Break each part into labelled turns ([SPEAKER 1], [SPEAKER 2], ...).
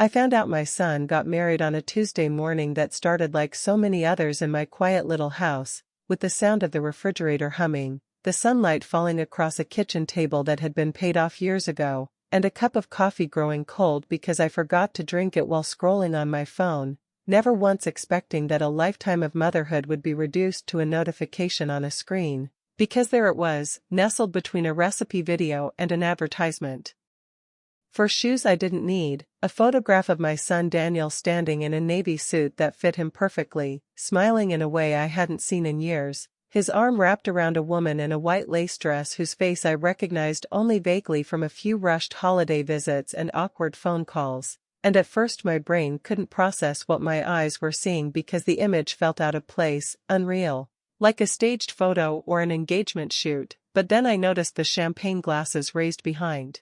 [SPEAKER 1] I found out my son got married on a Tuesday morning that started like so many others in my quiet little house, with the sound of the refrigerator humming, the sunlight falling across a kitchen table that had been paid off years ago, and a cup of coffee growing cold because I forgot to drink it while scrolling on my phone, never once expecting that a lifetime of motherhood would be reduced to a notification on a screen, because there it was, nestled between a recipe video and an advertisement. For shoes I didn't need, a photograph of my son Daniel standing in a navy suit that fit him perfectly, smiling in a way I hadn't seen in years, his arm wrapped around a woman in a white lace dress whose face I recognized only vaguely from a few rushed holiday visits and awkward phone calls, and at first my brain couldn't process what my eyes were seeing because the image felt out of place, unreal, like a staged photo or an engagement shoot, but then I noticed the champagne glasses raised behind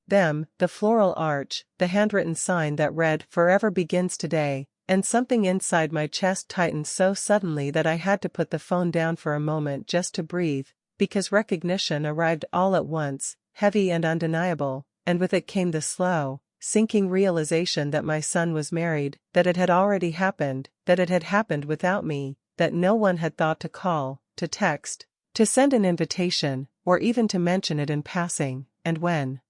[SPEAKER 1] them, the floral arch, the handwritten sign that read, "Forever begins today," and something inside my chest tightened so suddenly that I had to put the phone down for a moment just to breathe, because recognition arrived all at once, heavy and undeniable, and with it came the slow, sinking realization that my son was married, that it had already happened, that it had happened without me, that no one had thought to call, to text, to send an invitation, or even to mention it in passing, and when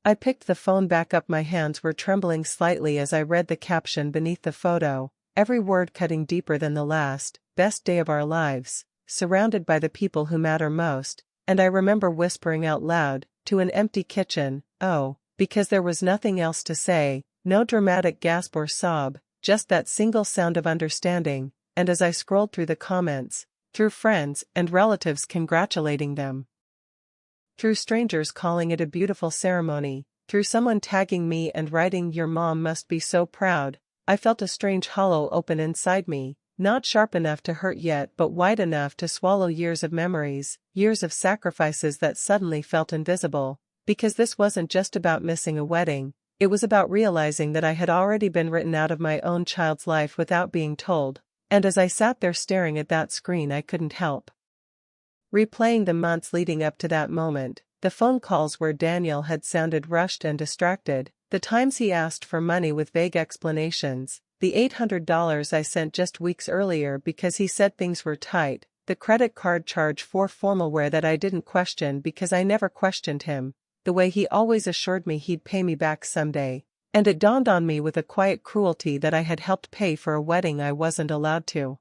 [SPEAKER 1] I picked the phone back up, my hands were trembling slightly as I read the caption beneath the photo, every word cutting deeper than the last, "Best day of our lives, surrounded by the people who matter most," and I remember whispering out loud, to an empty kitchen, "Oh," because there was nothing else to say, no dramatic gasp or sob, just that single sound of understanding, and as I scrolled through the comments, through friends and relatives congratulating them, through strangers calling it a beautiful ceremony, through someone tagging me and writing, "Your mom must be so proud," I felt a strange hollow open inside me, not sharp enough to hurt yet but wide enough to swallow years of memories, years of sacrifices that suddenly felt invisible, because this wasn't just about missing a wedding, it was about realizing that I had already been written out of my own child's life without being told, and as I sat there staring at that screen I couldn't help replaying the months leading up to that moment, the phone calls where Daniel had sounded rushed and distracted, the times he asked for money with vague explanations, the $800 I sent just weeks earlier because he said things were tight, the credit card charge for formal wear that I didn't question because I never questioned him, the way he always assured me he'd pay me back someday, and it dawned on me with a quiet cruelty that I had helped pay for a wedding I wasn't allowed to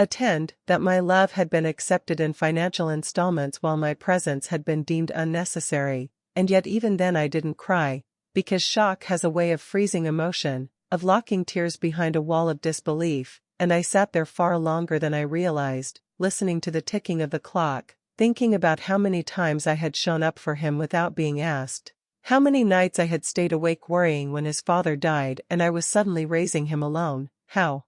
[SPEAKER 1] attend, that my love had been accepted in financial installments while my presence had been deemed unnecessary, and yet even then I didn't cry, because shock has a way of freezing emotion, of locking tears behind a wall of disbelief, and I sat there far longer than I realized, listening to the ticking of the clock, thinking about how many times I had shown up for him without being asked, how many nights I had stayed awake worrying when his father died and I was suddenly raising him alone, how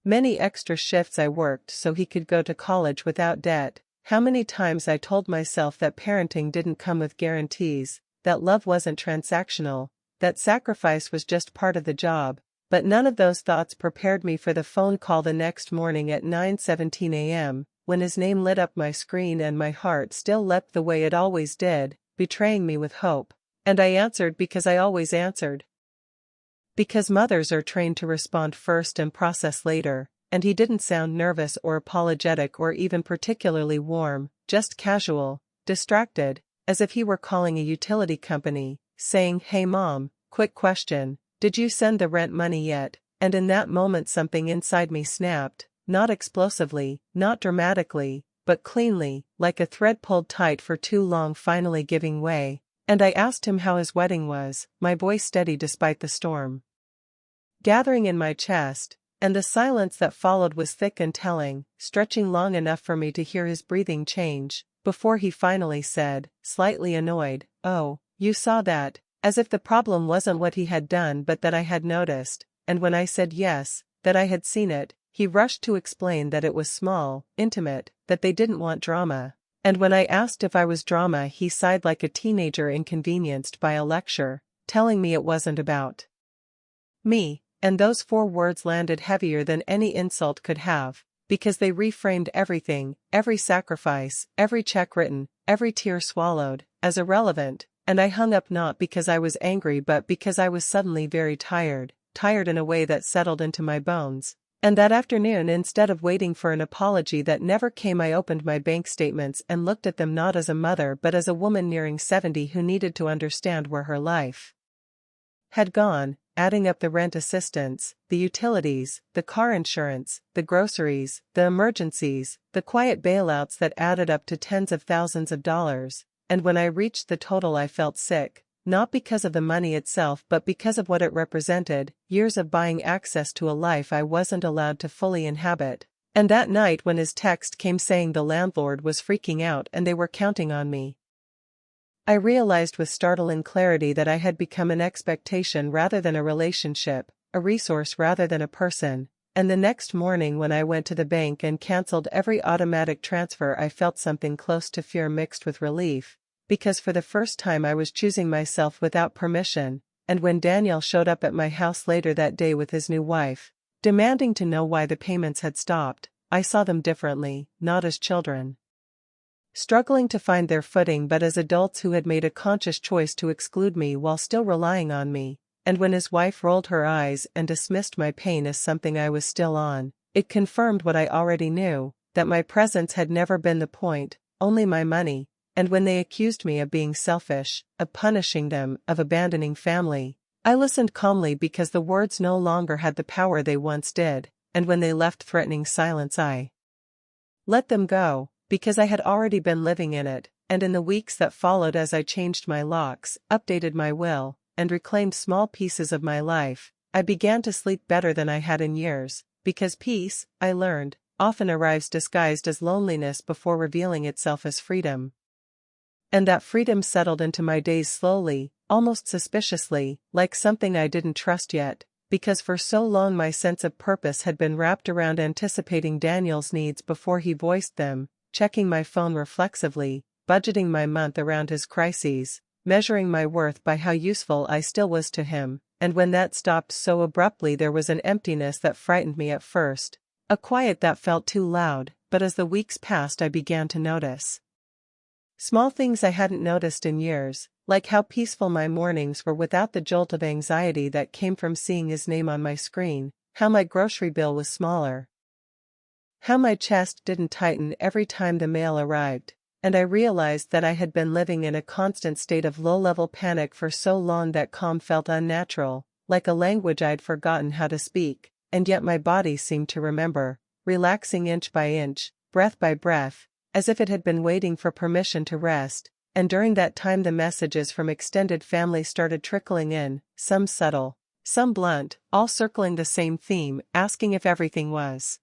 [SPEAKER 1] many extra shifts I worked so he could go to college without debt, how many times I told myself that parenting didn't come with guarantees, that love wasn't transactional, that sacrifice was just part of the job, but none of those thoughts prepared me for the phone call the next morning at 9:17 a.m., when his name lit up my screen and my heart still leapt the way it always did, betraying me with hope, and I answered because I always answered. Because mothers are trained to respond first and process later, and he didn't sound nervous or apologetic or even particularly warm, just casual, distracted, as if he were calling a utility company, saying, "Hey mom, quick question, did you send the rent money yet?" And in that moment something inside me snapped, not explosively, not dramatically, but cleanly, like a thread pulled tight for too long finally giving way. And I asked him how his wedding was, my voice steady despite the storm gathering in my chest, and the silence that followed was thick and telling, stretching long enough for me to hear his breathing change, before he finally said, slightly annoyed, "Oh, you saw that," as if the problem wasn't what he had done but that I had noticed, and when I said yes, that I had seen it, he rushed to explain that it was small, intimate, that they didn't want drama. And when I asked if I was drama he sighed like a teenager inconvenienced by a lecture, telling me it wasn't about me, and those 4 words landed heavier than any insult could have, because they reframed everything, every sacrifice, every check written, every tear swallowed, as irrelevant, And I hung up not because I was angry but because I was suddenly very tired in a way that settled into my bones. And that afternoon, instead of waiting for an apology that never came, I opened my bank statements and looked at them not as a mother but as a woman nearing 70 who needed to understand where her life had gone, adding up the rent assistance, the utilities, the car insurance, the groceries, the emergencies, the quiet bailouts that added up to tens of thousands of dollars, and when I reached the total I felt sick, not because of the money itself but because of what it represented: years of buying access to a life I wasn't allowed to fully inhabit. And that night when his text came saying the landlord was freaking out and they were counting on me, I realized with startling clarity that I had become an expectation rather than a relationship, a resource rather than a person. And the next morning when I went to the bank and canceled every automatic transfer, I felt something close to fear mixed with relief, because for the first time I was choosing myself without permission. And when Daniel showed up at my house later that day with his new wife, demanding to know why the payments had stopped, I saw them differently, not as children struggling to find their footing but as adults who had made a conscious choice to exclude me while still relying on me. And when his wife rolled her eyes and dismissed my pain as something I was still on, it confirmed what I already knew, that my presence had never been the point, only my money. And when they accused me of being selfish, of punishing them, of abandoning family, I listened calmly because the words no longer had the power they once did, and when they left threatening silence I let them go, because I had already been living in it. And in the weeks that followed, as I changed my locks, updated my will, and reclaimed small pieces of my life, I began to sleep better than I had in years, because peace, I learned, often arrives disguised as loneliness before revealing itself as freedom. And that freedom settled into my days slowly, almost suspiciously, like something I didn't trust yet, because for so long my sense of purpose had been wrapped around anticipating Daniel's needs before he voiced them, checking my phone reflexively, budgeting my month around his crises, measuring my worth by how useful I still was to him. And when that stopped so abruptly, there was an emptiness that frightened me at first, a quiet that felt too loud. But as the weeks passed I began to notice small things I hadn't noticed in years, like how peaceful my mornings were without the jolt of anxiety that came from seeing his name on my screen, how my grocery bill was smaller, how my chest didn't tighten every time the mail arrived. And I realized that I had been living in a constant state of low-level panic for so long that calm felt unnatural, like a language I'd forgotten how to speak, and yet my body seemed to remember, relaxing inch by inch, breath by breath, as if it had been waiting for permission to rest. And during that time the messages from extended family started trickling in, some subtle, some blunt, all circling the same theme, asking if everything was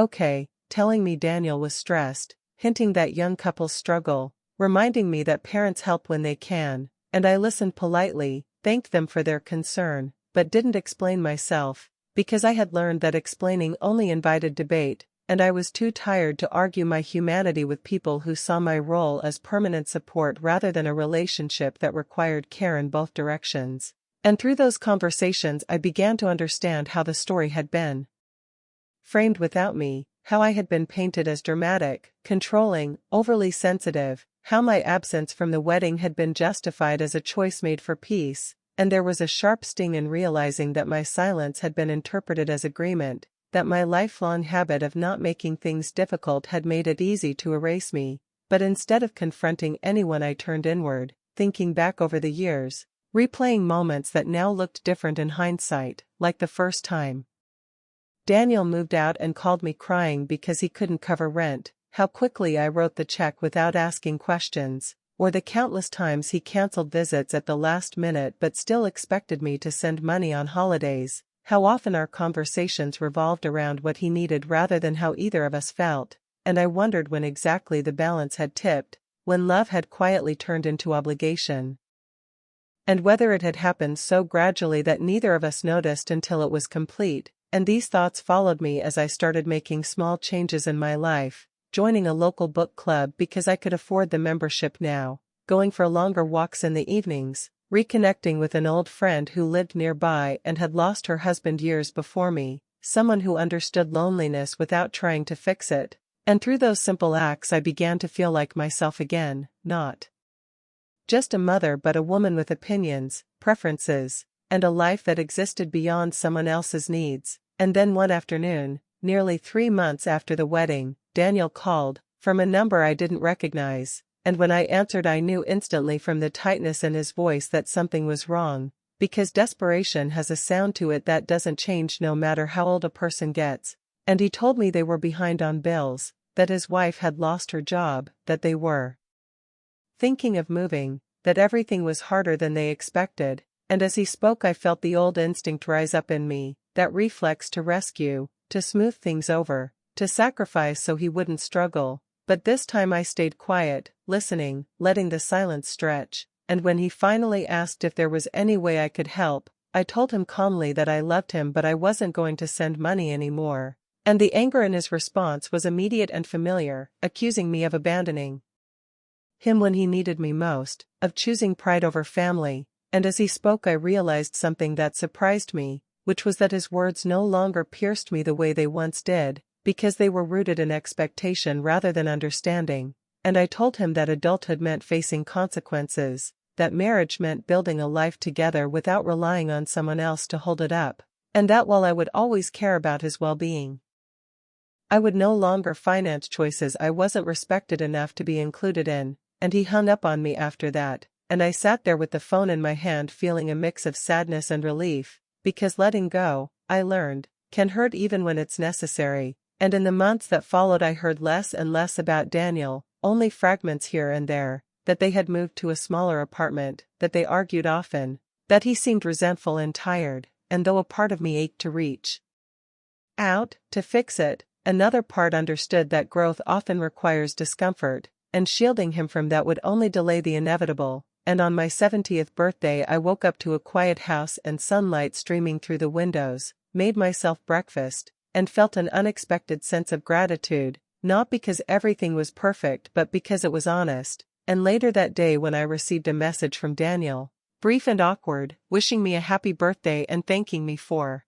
[SPEAKER 1] okay, telling me Daniel was stressed, hinting that young couples struggle, reminding me that parents help when they can. And I listened politely, thanked them for their concern, but didn't explain myself, because I had learned that explaining only invited debate, and I was too tired to argue my humanity with people who saw my role as permanent support rather than a relationship that required care in both directions. And through those conversations I began to understand how the story had been framed without me, how I had been painted as dramatic, controlling, overly sensitive, how my absence from the wedding had been justified as a choice made for peace. And there was a sharp sting in realizing that my silence had been interpreted as agreement, that my lifelong habit of not making things difficult had made it easy to erase me. But instead of confronting anyone I turned inward, thinking back over the years, replaying moments that now looked different in hindsight, like the first time Daniel moved out and called me crying because he couldn't cover rent, how quickly I wrote the check without asking questions, or the countless times he canceled visits at the last minute but still expected me to send money on holidays, how often our conversations revolved around what he needed rather than how either of us felt. And I wondered when exactly the balance had tipped, when love had quietly turned into obligation, and whether it had happened so gradually that neither of us noticed until it was complete. And these thoughts followed me as I started making small changes in my life, joining a local book club because I could afford the membership now, going for longer walks in the evenings, reconnecting with an old friend who lived nearby and had lost her husband years before me, someone who understood loneliness without trying to fix it. And through those simple acts I began to feel like myself again, not Just a mother, but a woman with opinions, preferences, and a life that existed beyond someone else's needs. And then one afternoon, nearly 3 months after the wedding, Daniel called, from a number I didn't recognize, and when I answered I knew instantly from the tightness in his voice that something was wrong, because desperation has a sound to it that doesn't change no matter how old a person gets. And he told me they were behind on bills, that his wife had lost her job, that they were thinking of moving, that everything was harder than they expected, and as he spoke I felt the old instinct rise up in me, that reflex to rescue, to smooth things over, to sacrifice so he wouldn't struggle. But this time I stayed quiet, listening, letting the silence stretch, and when he finally asked if there was any way I could help, I told him calmly that I loved him but I wasn't going to send money anymore. And the anger in his response was immediate and familiar, accusing me of abandoning him when he needed me most, of choosing pride over family, and as he spoke I realized something that surprised me, which was that his words no longer pierced me the way they once did, because they were rooted in expectation rather than understanding. And I told him that adulthood meant facing consequences, that marriage meant building a life together without relying on someone else to hold it up, and that while I would always care about his well-being, I would no longer finance choices I wasn't respected enough to be included in. And he hung up on me after that, and I sat there with the phone in my hand feeling a mix of sadness and relief, because letting go, I learned, can hurt even when it's necessary. And in the months that followed I heard less and less about Daniel, only fragments here and there, that they had moved to a smaller apartment, that they argued often, that he seemed resentful and tired, and though a part of me ached to reach out, to fix it, another part understood that growth often requires discomfort, and shielding him from that would only delay the inevitable. And on my 70th birthday I woke up to a quiet house and sunlight streaming through the windows, made myself breakfast, and felt an unexpected sense of gratitude, not because everything was perfect but because it was honest. And later that day when I received a message from Daniel, brief and awkward, wishing me a happy birthday and thanking me for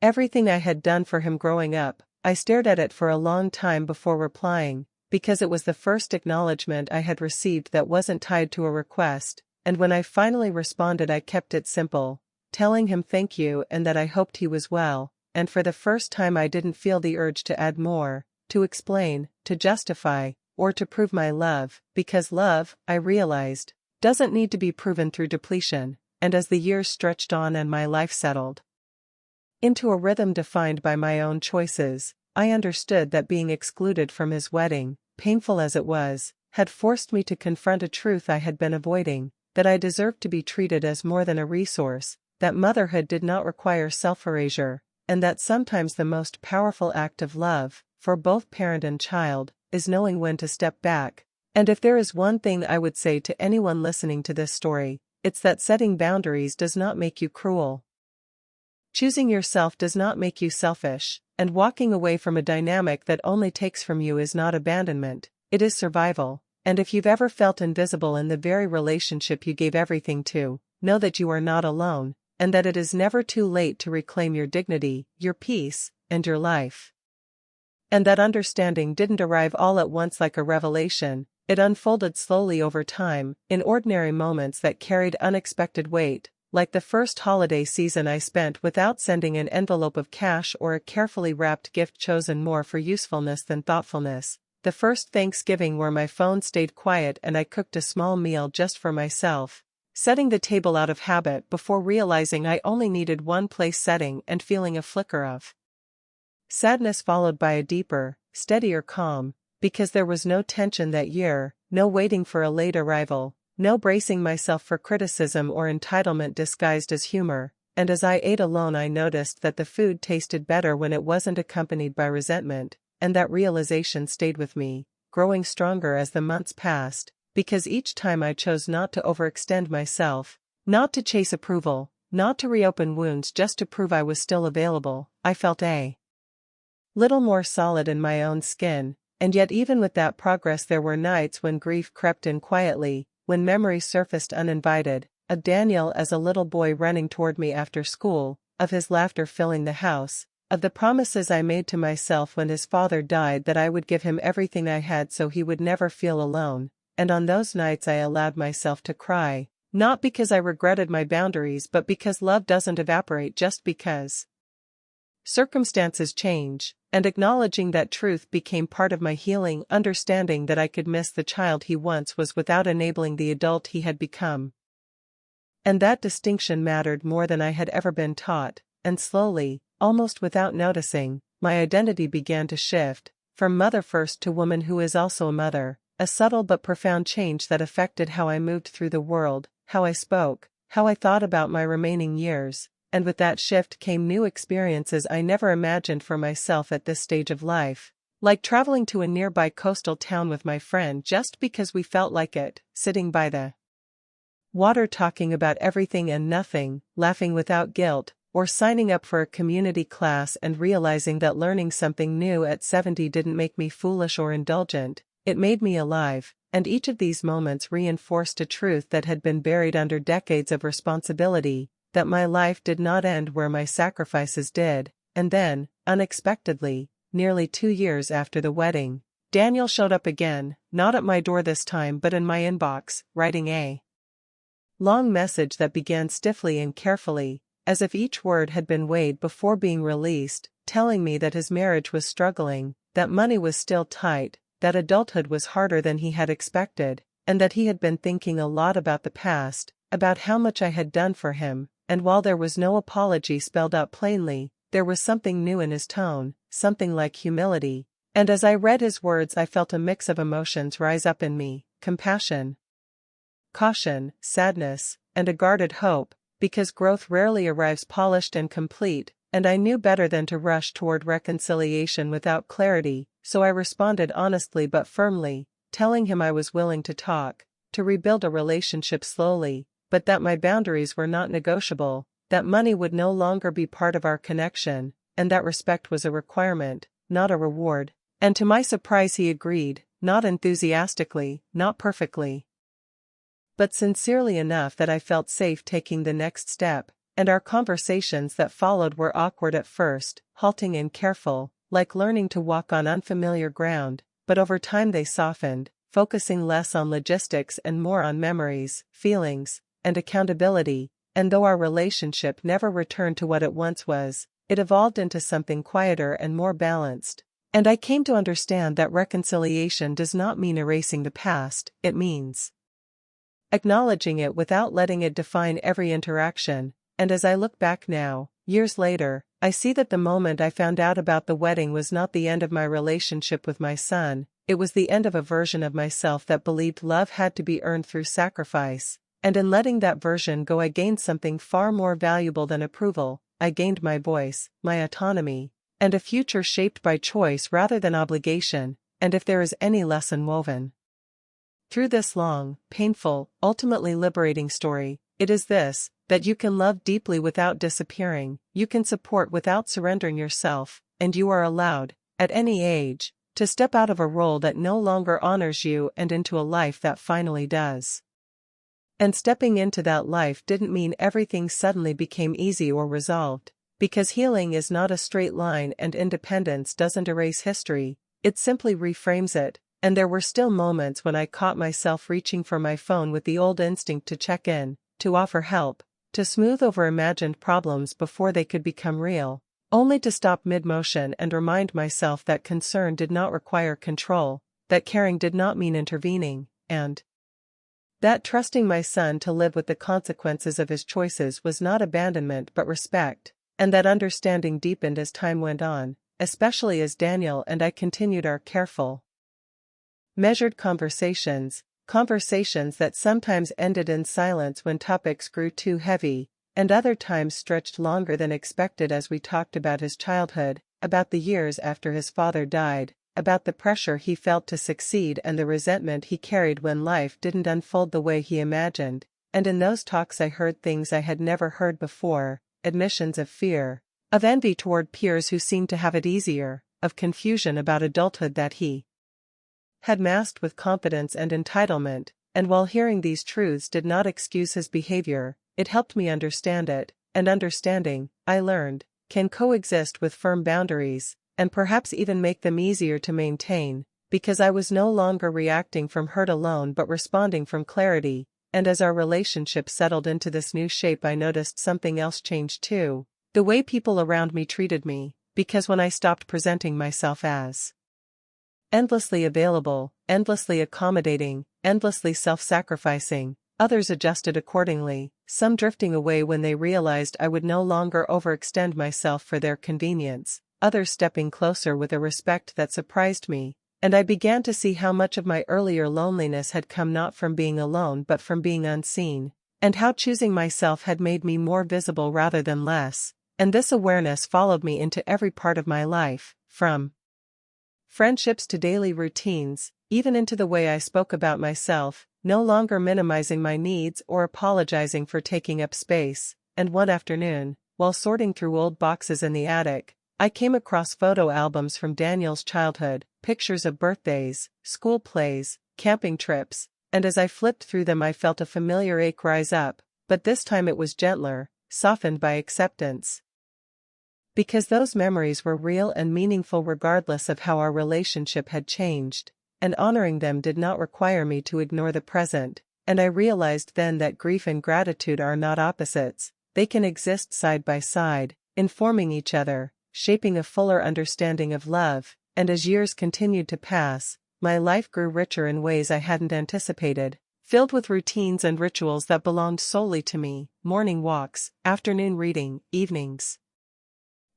[SPEAKER 1] everything I had done for him growing up, I stared at it for a long time before replying, because it was the first acknowledgement I had received that wasn't tied to a request, and when I finally responded I kept it simple, telling him thank you and that I hoped he was well, and for the first time I didn't feel the urge to add more, to explain, to justify, or to prove my love, because love, I realized, doesn't need to be proven through depletion. And as the years stretched on and my life settled into a rhythm defined by my own choices, I understood that being excluded from his wedding, painful as it was, had forced me to confront a truth I had been avoiding, that I deserved to be treated as more than a resource, that motherhood did not require self-erasure, and that sometimes the most powerful act of love, for both parent and child, is knowing when to step back. And if there is one thing I would say to anyone listening to this story, it's that setting boundaries does not make you cruel. Choosing yourself does not make you selfish, and walking away from a dynamic that only takes from you is not abandonment, it is survival. And if you've ever felt invisible in the very relationship you gave everything to, know that you are not alone, and that it is never too late to reclaim your dignity, your peace, and your life. And that understanding didn't arrive all at once like a revelation, it unfolded slowly over time, in ordinary moments that carried unexpected weight. Like the first holiday season I spent without sending an envelope of cash or a carefully wrapped gift chosen more for usefulness than thoughtfulness. The first Thanksgiving where my phone stayed quiet and I cooked a small meal just for myself, setting the table out of habit before realizing I only needed one place setting and feeling a flicker of sadness followed by a deeper, steadier calm, because there was no tension that year, no waiting for a late arrival, no bracing myself for criticism or entitlement disguised as humor, and as I ate alone I noticed that the food tasted better when it wasn't accompanied by resentment, and that realization stayed with me, growing stronger as the months passed, because each time I chose not to overextend myself, not to chase approval, not to reopen wounds just to prove I was still available, I felt a little more solid in my own skin. And yet even with that progress there were nights when grief crept in quietly, when memory surfaced uninvited, of Daniel as a little boy running toward me after school, of his laughter filling the house, of the promises I made to myself when his father died that I would give him everything I had so he would never feel alone, and on those nights I allowed myself to cry, not because I regretted my boundaries but because love doesn't evaporate just because circumstances change, and acknowledging that truth became part of my healing, understanding that I could miss the child he once was without enabling the adult he had become. And that distinction mattered more than I had ever been taught, and slowly, almost without noticing, my identity began to shift, from mother first to woman who is also a mother, a subtle but profound change that affected how I moved through the world, how I spoke, how I thought about my remaining years, and with that shift came new experiences I never imagined for myself at this stage of life, like traveling to a nearby coastal town with my friend just because we felt like it, sitting by the water talking about everything and nothing, laughing without guilt, or signing up for a community class and realizing that learning something new at 70 didn't make me foolish or indulgent, it made me alive, and each of these moments reinforced a truth that had been buried under decades of responsibility, that my life did not end where my sacrifices did. And then, unexpectedly, nearly 2 years after the wedding, Daniel showed up again, not at my door this time but in my inbox, writing a long message that began stiffly and carefully, as if each word had been weighed before being released, telling me that his marriage was struggling, that money was still tight, that adulthood was harder than he had expected, and that he had been thinking a lot about the past, about how much I had done for him, and while there was no apology spelled out plainly, there was something new in his tone, something like humility, and as I read his words I felt a mix of emotions rise up in me, compassion, caution, sadness, and a guarded hope, because growth rarely arrives polished and complete, and I knew better than to rush toward reconciliation without clarity, so I responded honestly but firmly, telling him I was willing to talk, to rebuild a relationship slowly, but that my boundaries were not negotiable, that money would no longer be part of our connection, and that respect was a requirement, not a reward. And to my surprise he agreed, not enthusiastically, not perfectly, but sincerely enough that I felt safe taking the next step, and our conversations that followed were awkward at first, halting and careful, like learning to walk on unfamiliar ground, but over time they softened, focusing less on logistics and more on memories, feelings, and accountability, and though our relationship never returned to what it once was, it evolved into something quieter and more balanced. And I came to understand that reconciliation does not mean erasing the past, it means acknowledging it without letting it define every interaction, and as I look back now, years later, I see that the moment I found out about the wedding was not the end of my relationship with my son, it was the end of a version of myself that believed love had to be earned through sacrifice, and in letting that version go I gained something far more valuable than approval. I gained my voice, my autonomy, and a future shaped by choice rather than obligation, and if there is any lesson woven through this long, painful, ultimately liberating story, it is this, that you can love deeply without disappearing, you can support without surrendering yourself, and you are allowed, at any age, to step out of a role that no longer honors you and into a life that finally does. And stepping into that life didn't mean everything suddenly became easy or resolved, because healing is not a straight line and independence doesn't erase history, it simply reframes it. And there were still moments when I caught myself reaching for my phone with the old instinct to check in, to offer help, to smooth over imagined problems before they could become real, only to stop mid-motion and remind myself that concern did not require control, that caring did not mean intervening, and that trusting my son to live with the consequences of his choices was not abandonment but respect, and that understanding deepened as time went on, especially as Daniel and I continued our careful, measured conversations that sometimes ended in silence when topics grew too heavy, and other times stretched longer than expected as we talked about his childhood, about the years after his father died, about the pressure he felt to succeed and the resentment he carried when life didn't unfold the way he imagined, and in those talks I heard things I had never heard before, admissions of fear, of envy toward peers who seemed to have it easier, of confusion about adulthood that he had masked with confidence and entitlement, and while hearing these truths did not excuse his behavior, it helped me understand it, and understanding, I learned, can coexist with firm boundaries, and perhaps even make them easier to maintain, because I was no longer reacting from hurt alone but responding from clarity, and as our relationship settled into this new shape I noticed something else changed too, the way people around me treated me, because when I stopped presenting myself as endlessly available, endlessly accommodating, endlessly self-sacrificing, others adjusted accordingly, some drifting away when they realized I would no longer overextend myself for their convenience, others stepping closer with a respect that surprised me, and I began to see how much of my earlier loneliness had come not from being alone but from being unseen, and how choosing myself had made me more visible rather than less, and this awareness followed me into every part of my life, from friendships to daily routines, even into the way I spoke about myself, no longer minimizing my needs or apologizing for taking up space, and one afternoon, while sorting through old boxes in the attic, I came across photo albums from Daniel's childhood, pictures of birthdays, school plays, camping trips, and as I flipped through them I felt a familiar ache rise up, but this time it was gentler, softened by acceptance. Because those memories were real and meaningful regardless of how our relationship had changed, and honoring them did not require me to ignore the present, and I realized then that grief and gratitude are not opposites, they can exist side by side, informing each other, shaping a fuller understanding of love, and as years continued to pass, my life grew richer in ways I hadn't anticipated, filled with routines and rituals that belonged solely to me, morning walks, afternoon reading, evenings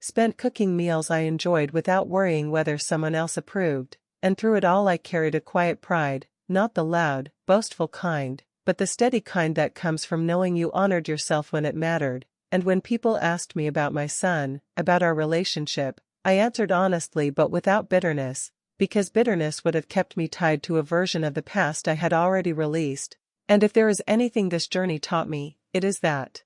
[SPEAKER 1] spent cooking meals I enjoyed without worrying whether someone else approved, and through it all I carried a quiet pride, not the loud, boastful kind, but the steady kind that comes from knowing you honored yourself when it mattered, and when people asked me about my son, about our relationship, I answered honestly but without bitterness, because bitterness would have kept me tied to a version of the past I had already released, and if there is anything this journey taught me, it is that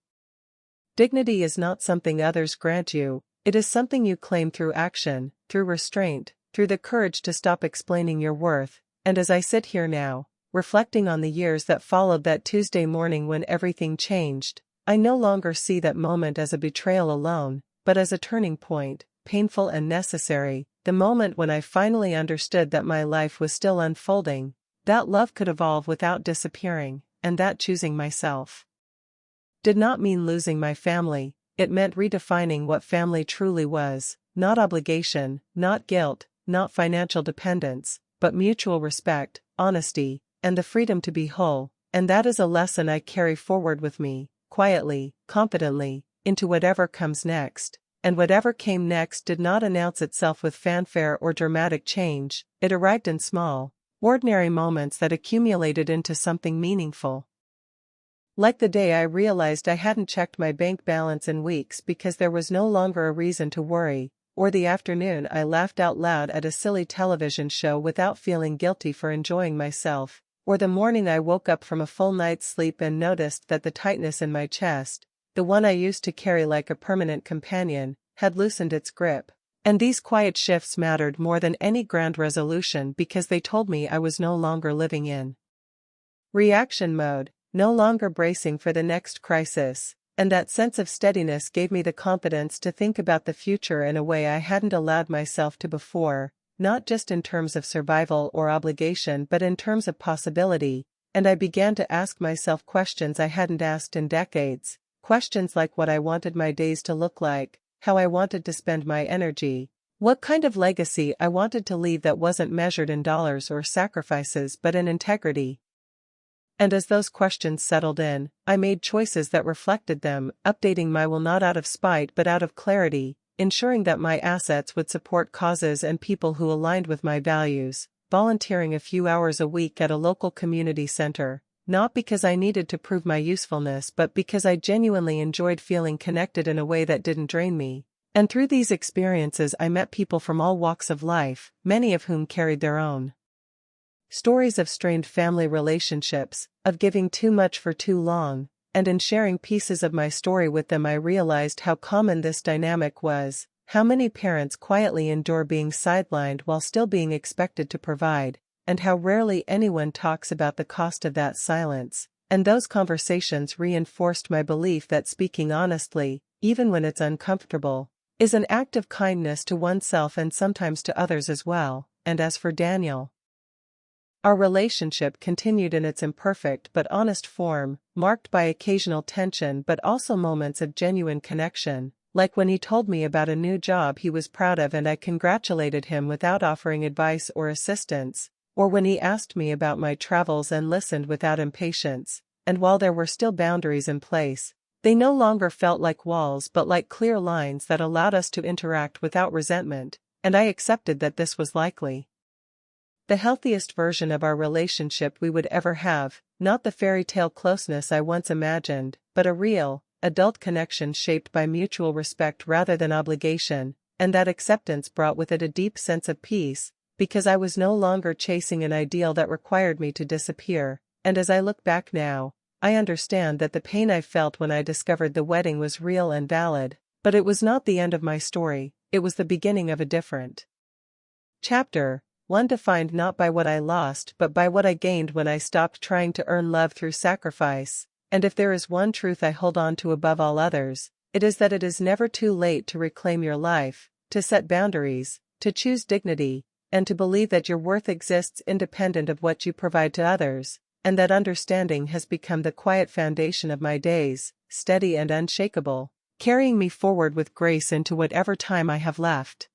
[SPEAKER 1] dignity is not something others grant you, it is something you claim through action, through restraint, through the courage to stop explaining your worth, and as I sit here now, reflecting on the years that followed that Tuesday morning when everything changed, I no longer see that moment as a betrayal alone, but as a turning point, painful and necessary, the moment when I finally understood that my life was still unfolding, that love could evolve without disappearing, and that choosing myself did not mean losing my family, it meant redefining what family truly was, not obligation, not guilt, not financial dependence, but mutual respect, honesty, and the freedom to be whole, and that is a lesson I carry forward with me, quietly, confidently, into whatever comes next. And whatever came next did not announce itself with fanfare or dramatic change, it arrived in small, ordinary moments that accumulated into something meaningful. Like the day I realized I hadn't checked my bank balance in weeks because there was no longer a reason to worry, or the afternoon I laughed out loud at a silly television show without feeling guilty for enjoying myself, or the morning I woke up from a full night's sleep and noticed that the tightness in my chest, the one I used to carry like a permanent companion, had loosened its grip. And these quiet shifts mattered more than any grand resolution because they told me I was no longer living in reaction mode, no longer bracing for the next crisis, and that sense of steadiness gave me the confidence to think about the future in a way I hadn't allowed myself to before, not just in terms of survival or obligation but in terms of possibility, and I began to ask myself questions I hadn't asked in decades, questions like what I wanted my days to look like, how I wanted to spend my energy, what kind of legacy I wanted to leave that wasn't measured in dollars or sacrifices but in integrity. And as those questions settled in, I made choices that reflected them, updating my will not out of spite but out of clarity, ensuring that my assets would support causes and people who aligned with my values, volunteering a few hours a week at a local community center, not because I needed to prove my usefulness but because I genuinely enjoyed feeling connected in a way that didn't drain me. And through these experiences I met people from all walks of life, many of whom carried their own stories of strained family relationships, of giving too much for too long, and in sharing pieces of my story with them I realized how common this dynamic was, how many parents quietly endure being sidelined while still being expected to provide, and how rarely anyone talks about the cost of that silence, and those conversations reinforced my belief that speaking honestly, even when it's uncomfortable, is an act of kindness to oneself and sometimes to others as well. And as for Daniel, Our relationship continued in its imperfect but honest form, marked by occasional tension but also moments of genuine connection, like when he told me about a new job he was proud of and I congratulated him without offering advice or assistance, or when he asked me about my travels and listened without impatience. And while there were still boundaries in place, they no longer felt like walls but like clear lines that allowed us to interact without resentment, and I accepted that this was likely the healthiest version of our relationship we would ever have, not the fairy tale closeness I once imagined, but a real, adult connection shaped by mutual respect rather than obligation, and that acceptance brought with it a deep sense of peace, because I was no longer chasing an ideal that required me to disappear, and as I look back now, I understand that the pain I felt when I discovered the wedding was real and valid, but it was not the end of my story, it was the beginning of a different chapter. One defined not by what I lost but by what I gained when I stopped trying to earn love through sacrifice, and if there is one truth I hold on to above all others, it is that it is never too late to reclaim your life, to set boundaries, to choose dignity, and to believe that your worth exists independent of what you provide to others, and that understanding has become the quiet foundation of my days, steady and unshakable, carrying me forward with grace into whatever time I have left.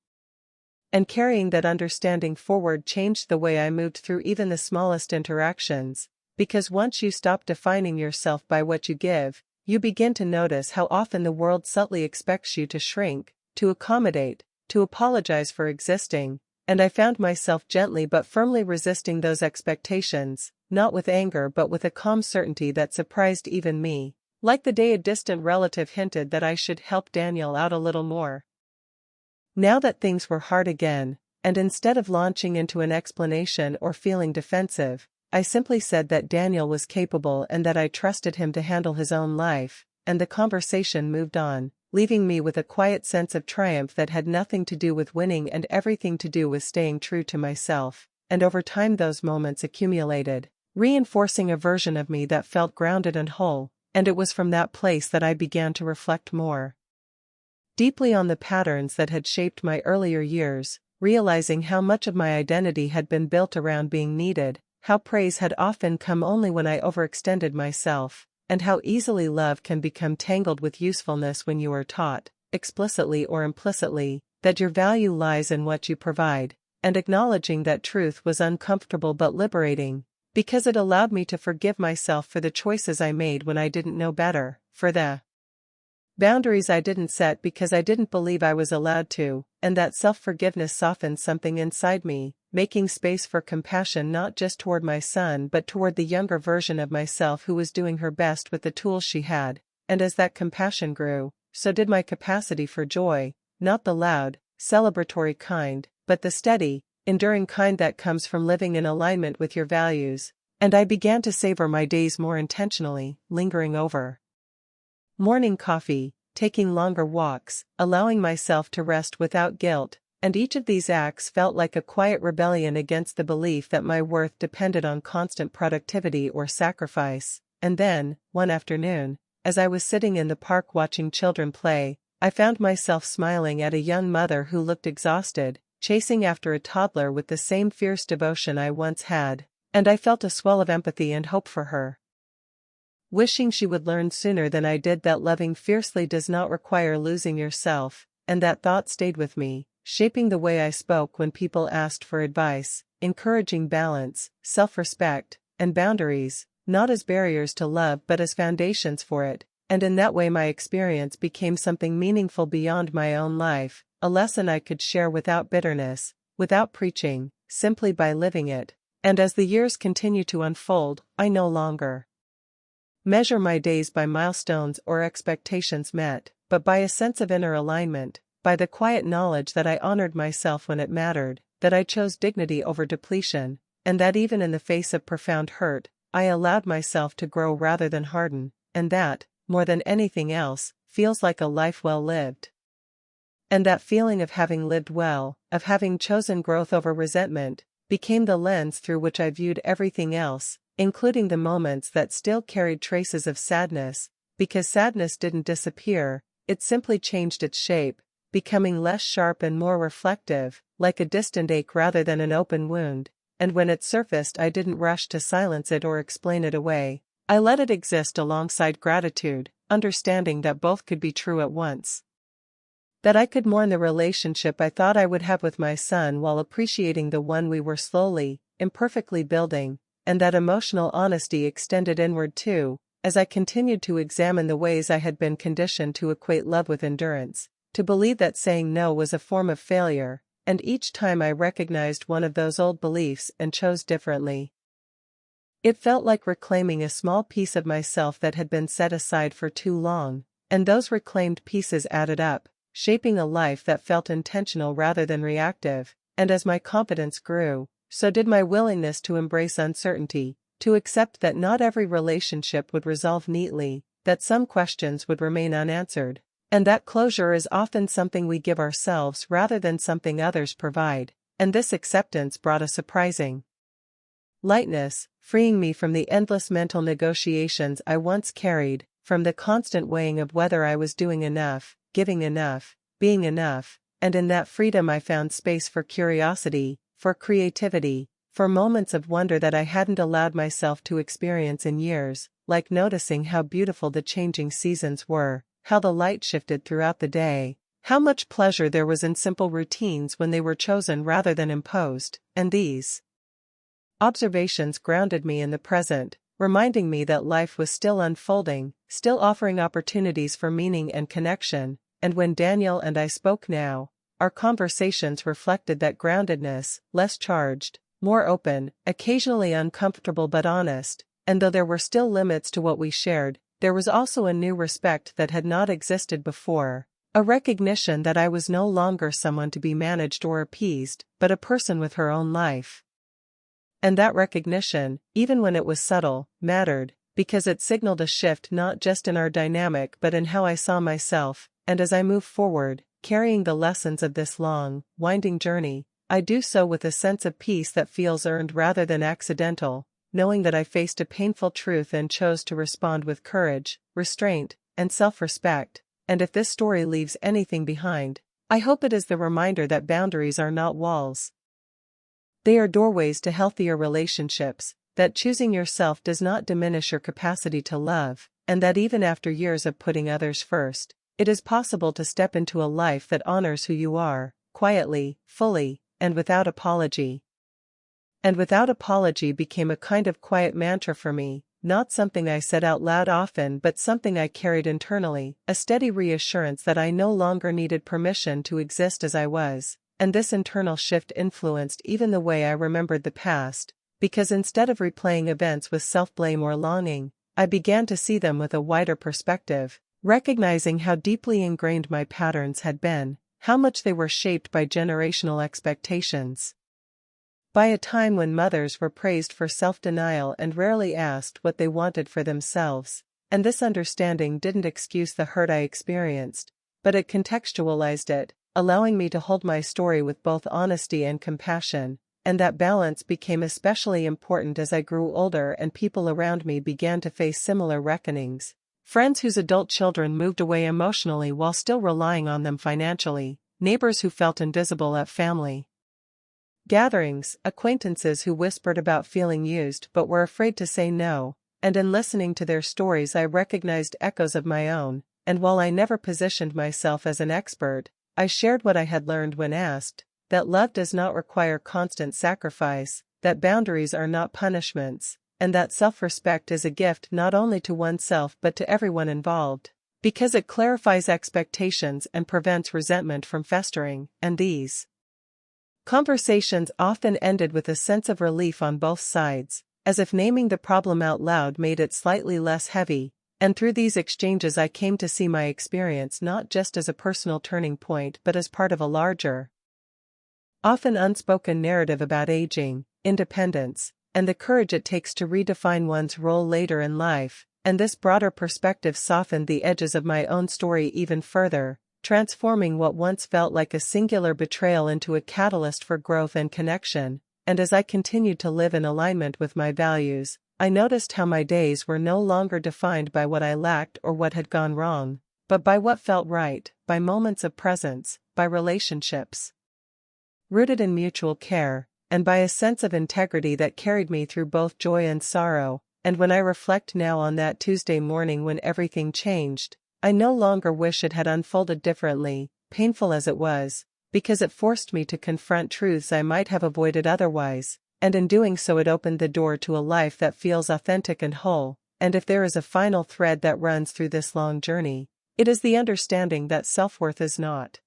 [SPEAKER 1] And carrying that understanding forward changed the way I moved through even the smallest interactions, because once you stop defining yourself by what you give, you begin to notice how often the world subtly expects you to shrink, to accommodate, to apologize for existing, and I found myself gently but firmly resisting those expectations, not with anger but with a calm certainty that surprised even me, like the day a distant relative hinted that I should help Daniel out a little more. Now that things were hard again, and instead of launching into an explanation or feeling defensive, I simply said that Daniel was capable and that I trusted him to handle his own life, and the conversation moved on, leaving me with a quiet sense of triumph that had nothing to do with winning and everything to do with staying true to myself, and over time those moments accumulated, reinforcing a version of me that felt grounded and whole, and it was from that place that I began to reflect more deeply on the patterns that had shaped my earlier years, realizing how much of my identity had been built around being needed, how praise had often come only when I overextended myself, and how easily love can become tangled with usefulness when you are taught, explicitly or implicitly, that your value lies in what you provide, and acknowledging that truth was uncomfortable but liberating, because it allowed me to forgive myself for the choices I made when I didn't know better, for the boundaries I didn't set because I didn't believe I was allowed to, and that self-forgiveness softened something inside me, making space for compassion not just toward my son but toward the younger version of myself who was doing her best with the tools she had, and as that compassion grew, so did my capacity for joy, not the loud, celebratory kind, but the steady, enduring kind that comes from living in alignment with your values, and I began to savor my days more intentionally, lingering over morning coffee, taking longer walks, allowing myself to rest without guilt, and each of these acts felt like a quiet rebellion against the belief that my worth depended on constant productivity or sacrifice. And then, one afternoon, as I was sitting in the park watching children play, I found myself smiling at a young mother who looked exhausted, chasing after a toddler with the same fierce devotion I once had, and I felt a swell of empathy and hope for her. Wishing she would learn sooner than I did that loving fiercely does not require losing yourself, and that thought stayed with me, shaping the way I spoke when people asked for advice, encouraging balance, self-respect, and boundaries, not as barriers to love but as foundations for it, and in that way my experience became something meaningful beyond my own life, a lesson I could share without bitterness, without preaching, simply by living it, and as the years continue to unfold, I no longer measure my days by milestones or expectations met, but by a sense of inner alignment, by the quiet knowledge that I honored myself when it mattered, that I chose dignity over depletion, and that even in the face of profound hurt, I allowed myself to grow rather than harden, and that, more than anything else, feels like a life well lived. And that feeling of having lived well, of having chosen growth over resentment, became the lens through which I viewed everything else, including the moments that still carried traces of sadness, because sadness didn't disappear, it simply changed its shape, becoming less sharp and more reflective, like a distant ache rather than an open wound, and when it surfaced I didn't rush to silence it or explain it away. I let it exist alongside gratitude, understanding that both could be true at once. That I could mourn the relationship I thought I would have with my son while appreciating the one we were slowly, imperfectly building, and that emotional honesty extended inward too, as I continued to examine the ways I had been conditioned to equate love with endurance, to believe that saying no was a form of failure, and each time I recognized one of those old beliefs and chose differently. It felt like reclaiming a small piece of myself that had been set aside for too long, and those reclaimed pieces added up, shaping a life that felt intentional rather than reactive, and as my confidence grew, so did my willingness to embrace uncertainty, to accept that not every relationship would resolve neatly, that some questions would remain unanswered, and that closure is often something we give ourselves rather than something others provide, and this acceptance brought a surprising lightness, freeing me from the endless mental negotiations I once carried, from the constant weighing of whether I was doing enough, giving enough, being enough, and in that freedom I found space for curiosity, for creativity, for moments of wonder that I hadn't allowed myself to experience in years, like noticing how beautiful the changing seasons were, how the light shifted throughout the day, how much pleasure there was in simple routines when they were chosen rather than imposed, and these observations grounded me in the present, reminding me that life was still unfolding, still offering opportunities for meaning and connection, and when Daniel and I spoke now, our conversations reflected that groundedness, less charged, more open, occasionally uncomfortable but honest, and though there were still limits to what we shared, there was also a new respect that had not existed before, a recognition that I was no longer someone to be managed or appeased, but a person with her own life. And that recognition, even when it was subtle, mattered, because it signaled a shift not just in our dynamic but in how I saw myself, and as I move forward, carrying the lessons of this long, winding journey, I do so with a sense of peace that feels earned rather than accidental, knowing that I faced a painful truth and chose to respond with courage, restraint, and self-respect, and if this story leaves anything behind, I hope it is the reminder that boundaries are not walls. They are doorways to healthier relationships, that choosing yourself does not diminish your capacity to love, and that even after years of putting others first, it is possible to step into a life that honors who you are, quietly, fully, and without apology. And without apology became a kind of quiet mantra for me, not something I said out loud often but something I carried internally, a steady reassurance that I no longer needed permission to exist as I was. And this internal shift influenced even the way I remembered the past, because instead of replaying events with self-blame or longing, I began to see them with a wider perspective, recognizing how deeply ingrained my patterns had been, how much they were shaped by generational expectations. By a time when mothers were praised for self-denial and rarely asked what they wanted for themselves, and this understanding didn't excuse the hurt I experienced, but it contextualized it, allowing me to hold my story with both honesty and compassion, and that balance became especially important as I grew older and people around me began to face similar reckonings. Friends whose adult children moved away emotionally while still relying on them financially, neighbors who felt invisible at family gatherings, acquaintances who whispered about feeling used but were afraid to say no, and in listening to their stories I recognized echoes of my own, and while I never positioned myself as an expert, I shared what I had learned when asked, that love does not require constant sacrifice, that boundaries are not punishments, and that self-respect is a gift not only to oneself but to everyone involved, because it clarifies expectations and prevents resentment from festering, and these conversations often ended with a sense of relief on both sides, as if naming the problem out loud made it slightly less heavy. And through these exchanges I came to see my experience not just as a personal turning point but as part of a larger, often unspoken narrative about aging, independence, and the courage it takes to redefine one's role later in life, and this broader perspective softened the edges of my own story even further, transforming what once felt like a singular betrayal into a catalyst for growth and connection, and as I continued to live in alignment with my values, I noticed how my days were no longer defined by what I lacked or what had gone wrong, but by what felt right, by moments of presence, by relationships rooted in mutual care, and by a sense of integrity that carried me through both joy and sorrow. And when I reflect now on that Tuesday morning when everything changed, I no longer wish it had unfolded differently, painful as it was, because it forced me to confront truths I might have avoided otherwise, and in doing so it opened the door to a life that feels authentic and whole. And if there is a final thread that runs through this long journey, it is the understanding that self-worth is not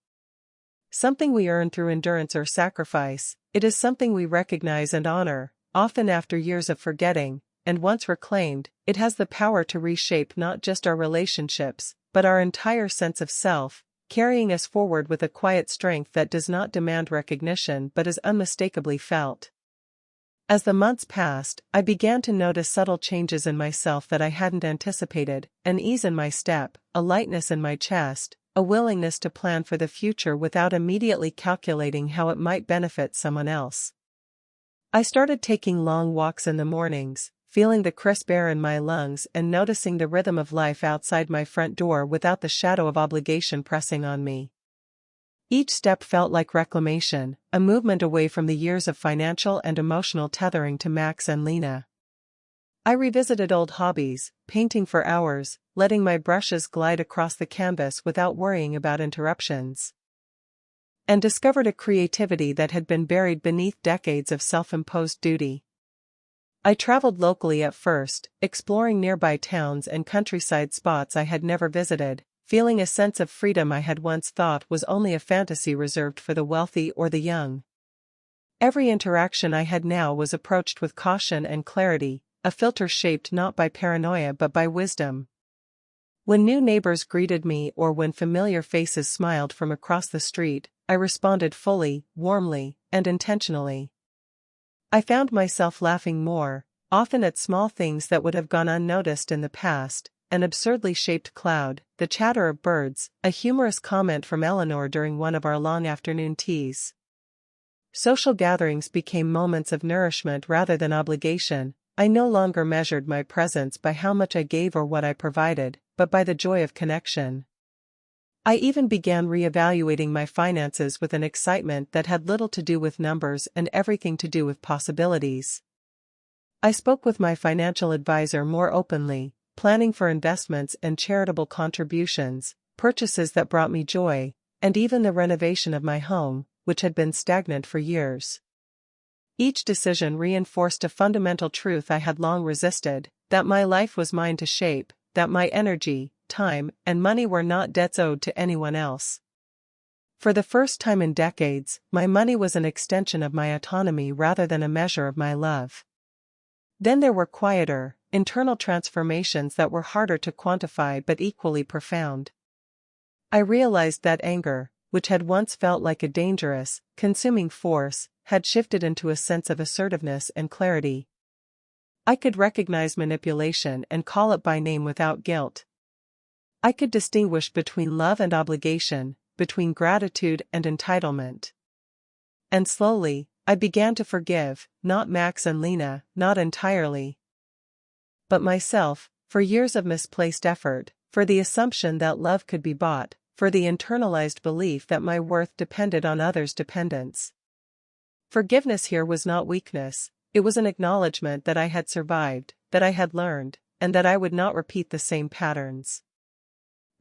[SPEAKER 1] something we earn through endurance or sacrifice. It is something we recognize and honor, often after years of forgetting, and once reclaimed, it has the power to reshape not just our relationships, but our entire sense of self, carrying us forward with a quiet strength that does not demand recognition but is unmistakably felt. As the months passed, I began to notice subtle changes in myself that I hadn't anticipated: an ease in my step, a lightness in my chest, a willingness to plan for the future without immediately calculating how it might benefit someone else. I started taking long walks in the mornings, feeling the crisp air in my lungs and noticing the rhythm of life outside my front door without the shadow of obligation pressing on me. Each step felt like reclamation, a movement away from the years of financial and emotional tethering to Max and Lena. I revisited old hobbies, painting for hours, letting my brushes glide across the canvas without worrying about interruptions, and discovered a creativity that had been buried beneath decades of self-imposed duty. I traveled locally at first, exploring nearby towns and countryside spots I had never visited, feeling a sense of freedom I had once thought was only a fantasy reserved for the wealthy or the young. Every interaction I had now was approached with caution and clarity, a filter shaped not by paranoia but by wisdom. When new neighbors greeted me or when familiar faces smiled from across the street, I responded fully, warmly, and intentionally. I found myself laughing more, often at small things that would have gone unnoticed in the past: an absurdly shaped cloud, the chatter of birds, a humorous comment from Eleanor during one of our long afternoon teas. Social gatherings became moments of nourishment rather than obligation. I no longer measured my presence by how much I gave or what I provided, but by the joy of connection. I even began reevaluating my finances with an excitement that had little to do with numbers and everything to do with possibilities. I spoke with my financial advisor more openly, planning for investments and charitable contributions, purchases that brought me joy, and even the renovation of my home, which had been stagnant for years. Each decision reinforced a fundamental truth I had long resisted: that my life was mine to shape, that my energy, time, and money were not debts owed to anyone else. For the first time in decades, my money was an extension of my autonomy rather than a measure of my love. Then there were quieter, internal transformations that were harder to quantify but equally profound. I realized that anger, which had once felt like a dangerous, consuming force, had shifted into a sense of assertiveness and clarity. I could recognize manipulation and call it by name without guilt. I could distinguish between love and obligation, between gratitude and entitlement. And slowly, I began to forgive, not Max and Lena, not entirely, but myself, for years of misplaced effort, for the assumption that love could be bought, for the internalized belief that my worth depended on others' dependence. Forgiveness here was not weakness, it was an acknowledgement that I had survived, that I had learned, and that I would not repeat the same patterns.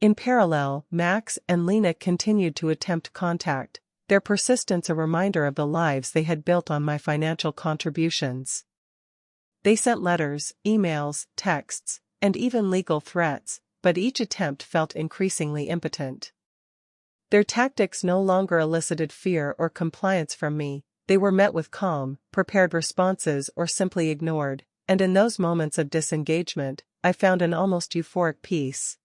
[SPEAKER 1] In parallel, Max and Lena continued to attempt contact, their persistence a reminder of the lives they had built on my financial contributions. They sent letters, emails, texts, and even legal threats, but each attempt felt increasingly impotent. Their tactics no longer elicited fear or compliance from me. They were met with calm, prepared responses or simply ignored, and in those moments of disengagement, I found an almost euphoric peace.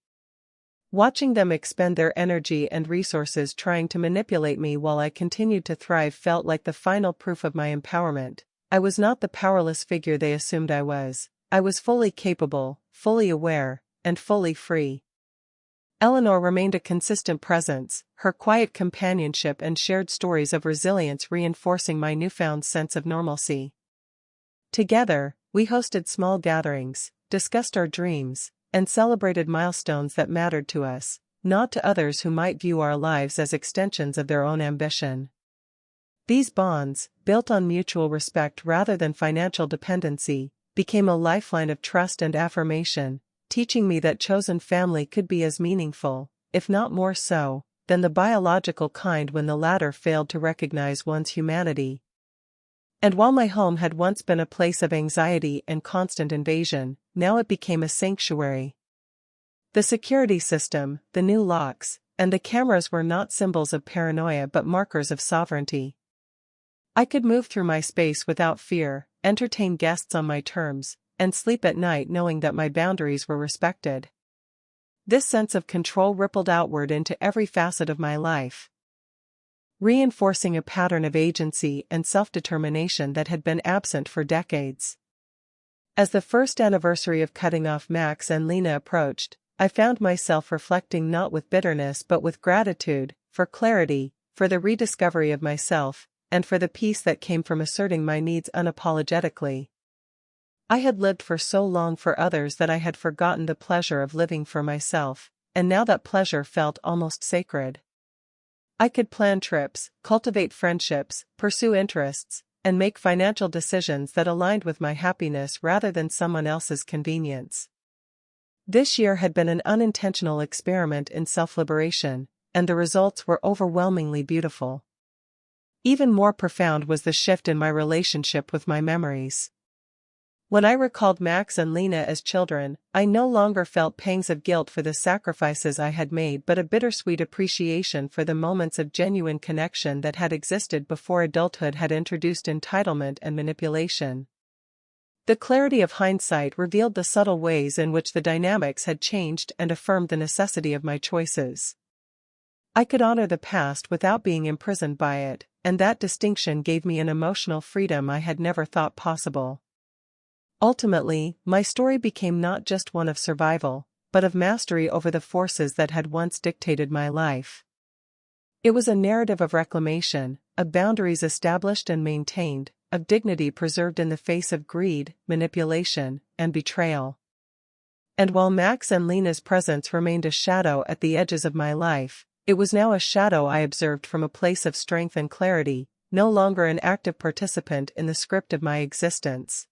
[SPEAKER 1] Watching them expend their energy and resources trying to manipulate me while I continued to thrive felt like the final proof of my empowerment. I was not the powerless figure they assumed I was. I was fully capable, fully aware, and fully free. Eleanor remained a consistent presence, her quiet companionship and shared stories of resilience reinforcing my newfound sense of normalcy. Together, we hosted small gatherings, discussed our dreams, and celebrated milestones that mattered to us, not to others who might view our lives as extensions of their own ambition. These bonds, built on mutual respect rather than financial dependency, became a lifeline of trust and affirmation, teaching me that chosen family could be as meaningful, if not more so, than the biological kind when the latter failed to recognize one's humanity. And while my home had once been a place of anxiety and constant invasion, now it became a sanctuary. The security system, the new locks, and the cameras were not symbols of paranoia but markers of sovereignty. I could move through my space without fear, entertain guests on my terms, and sleep at night knowing that my boundaries were respected. This sense of control rippled outward into every facet of my life, reinforcing a pattern of agency and self-determination that had been absent for decades. As the first anniversary of cutting off Max and Lena approached, I found myself reflecting not with bitterness but with gratitude, for clarity, for the rediscovery of myself, and for the peace that came from asserting my needs unapologetically. I had lived for so long for others that I had forgotten the pleasure of living for myself, and now that pleasure felt almost sacred. I could plan trips, cultivate friendships, pursue interests, and make financial decisions that aligned with my happiness rather than someone else's convenience. This year had been an unintentional experiment in self-liberation, and the results were overwhelmingly beautiful. Even more profound was the shift in my relationship with my memories. When I recalled Max and Lena as children, I no longer felt pangs of guilt for the sacrifices I had made but a bittersweet appreciation for the moments of genuine connection that had existed before adulthood had introduced entitlement and manipulation. The clarity of hindsight revealed the subtle ways in which the dynamics had changed and affirmed the necessity of my choices. I could honor the past without being imprisoned by it, and that distinction gave me an emotional freedom I had never thought possible. Ultimately, my story became not just one of survival, but of mastery over the forces that had once dictated my life. It was a narrative of reclamation, of boundaries established and maintained, of dignity preserved in the face of greed, manipulation, and betrayal. And while Max and Lena's presence remained a shadow at the edges of my life, it was now a shadow I observed from a place of strength and clarity, no longer an active participant in the script of my existence.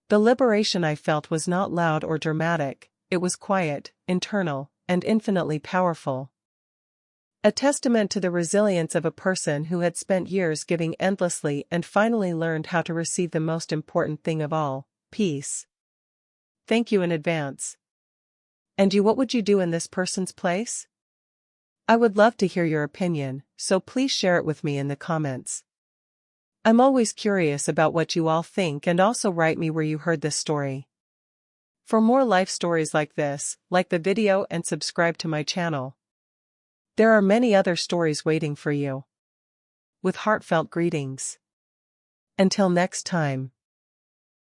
[SPEAKER 1] The liberation I felt was not loud or dramatic, it was quiet, internal, and infinitely powerful. A testament to the resilience of a person who had spent years giving endlessly and finally learned how to receive the most important thing of all, peace. Thank you in advance. And you, what would you do in this person's place? I would love to hear your opinion, so please share it with me in the comments. I'm always curious about what you all think, and also write me where you heard this story. For more life stories like this, like the video and subscribe to my channel. There are many other stories waiting for you. With heartfelt greetings. Until next time.